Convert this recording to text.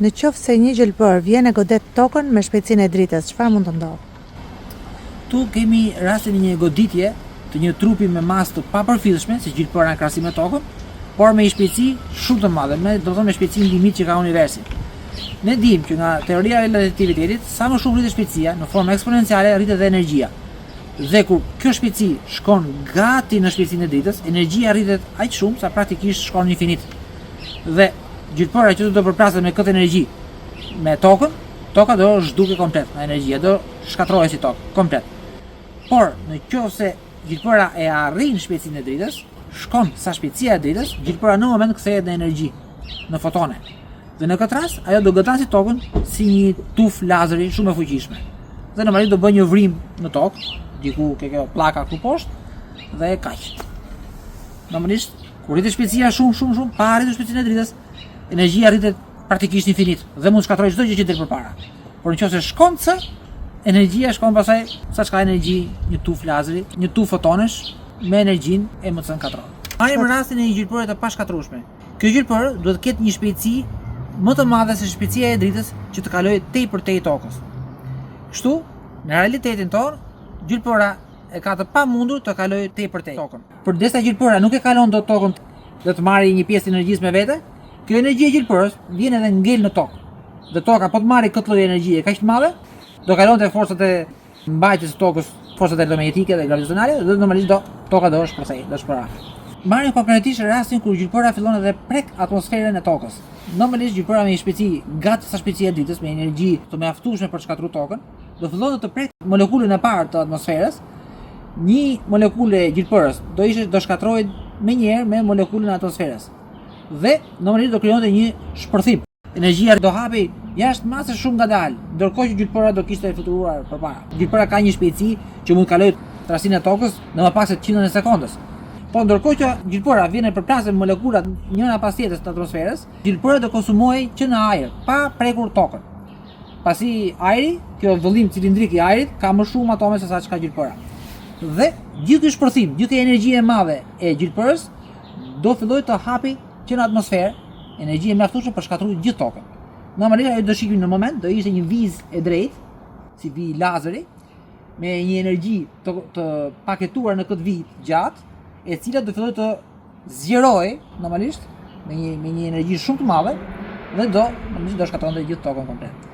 Në qoftë se një gjelbër vjen e godet tokën me shpejtësinë e dritës, çfarë mund të ndodhë? Tu kemi rastin e një goditje të një trupi me masë të papërfillshme, si gjelbëra në krahasim me tokën, por me një shpejtësi shumë të madhe, me shpejtësinë limit që ka universi. Ne dimë që nga teoria e relativitetit, sa më shumë rritet shpejtësia, në formë eksponenciale rritet edhe energjia. Dhe kur kjo shpejtësi shkon gati në shpejtësinë e dritës, energjia rritet aq shumë sa praktikisht shkon në infinit. Dhe gjelbëra që do të përplaset me këtë energji me tokën, toka do zhduke komplet nga energjia, do shkatërrohet si tokë komplet. Por në qoftë se gjelbëra e arrin shpejtësinë e dritës, shkon sa shpejtësia e dritës, gjelbëra në moment kthehet në energji, në fotone. Dhe në këtë rast, ajo do godasit tokën si një tufë lazeri shumë e fuqishme. Dhe normalisht do bëjë një vrim në tokë, diku ke kjo pllaka këtu poshtë dhe kaq. Normalisht kur rritet shpejtësia shumë, pa arritur shpejtësinë e dritës, energjia rritet praktikisht infinit dhe mund të shkatërrojë çdo gjë që del përpara. Por nëse shkon C, energjia shkon pasaj sa çka energji një tufë lazeri, një tufë fotonesh me energjinë e MC4. Marrim rastin e një gjelbëre të pashkatrueshme. Kjo gjelbër duhet të ketë një shpejtësi më të madhe se shpejtësia e dritës që të kalojë tepër tokës. Kështu, në realitetin tonë, gjelbëra e ka të pamundur të kalojë tepër tokën. Përderisa gjelbëra nuk e kalon dot tokën, do të marrë një pjesë energjisë me vete, kjo energji e gjelbërës vjen edhe ngel në tokë. Dhe toka po të marrë këtë lloj energjie kaq të madhe, do kalonte forcat e mbajtjes së tokës, forcat elektromagnetike dhe gravitacionale, dhe normalisht toka do shpërthej, do shpërrah. Marrim konkretisht rastin kur gjelbëra fillon edhe prek atmosferën e tokës. Normalisht gjelbëra me një shpejtësi gati sa shpejtësia e dritës, me energji të mjaftueshme për të shkatruar tokën, do fillon të prek molekulën e parë të atmosferës. Një molekulë e gjelbërës do shkatërrohet menjëherë me molekulën e atmosferës. Dhe normalisht do krijonte një shpërthim. Energjia do hapej jashtë masës shumë ngadalë, ndërkohë që gjelbëra do kishte fluturuar përpara. Gjelbëra ka një shpejtësi që mund të kalojë trasin e tokës në më pak se 100 sekondës. Po ndërkohë që gjelbëra vjen e përplaset molekulat njëra pas tjetrës të atmosferës, gjelbëra do konsumojë që në ajër, pa prekur tokën. Pasi ajri, kjo vëllim cilindrik i ajrit, ka më shumë atome se sa çka gjelbëra. Dhe gjithë ky shpërthim, gjithë kjo energji e madhe e gjelbërës do fillojë të hapi që në atmosferë, energji e mjaftueshme për shkatërruar gjithë tokën. Normalisht ajo do shikim në moment, do ishte një vizë e drejtë, si vijë lazeri, me një energji të paketuar në këtë vijë gjatë, e cila do fillojë të zgjerojë normalisht me një energji shumë të madhe dhe do shkatërronte gjithë tokën komplet.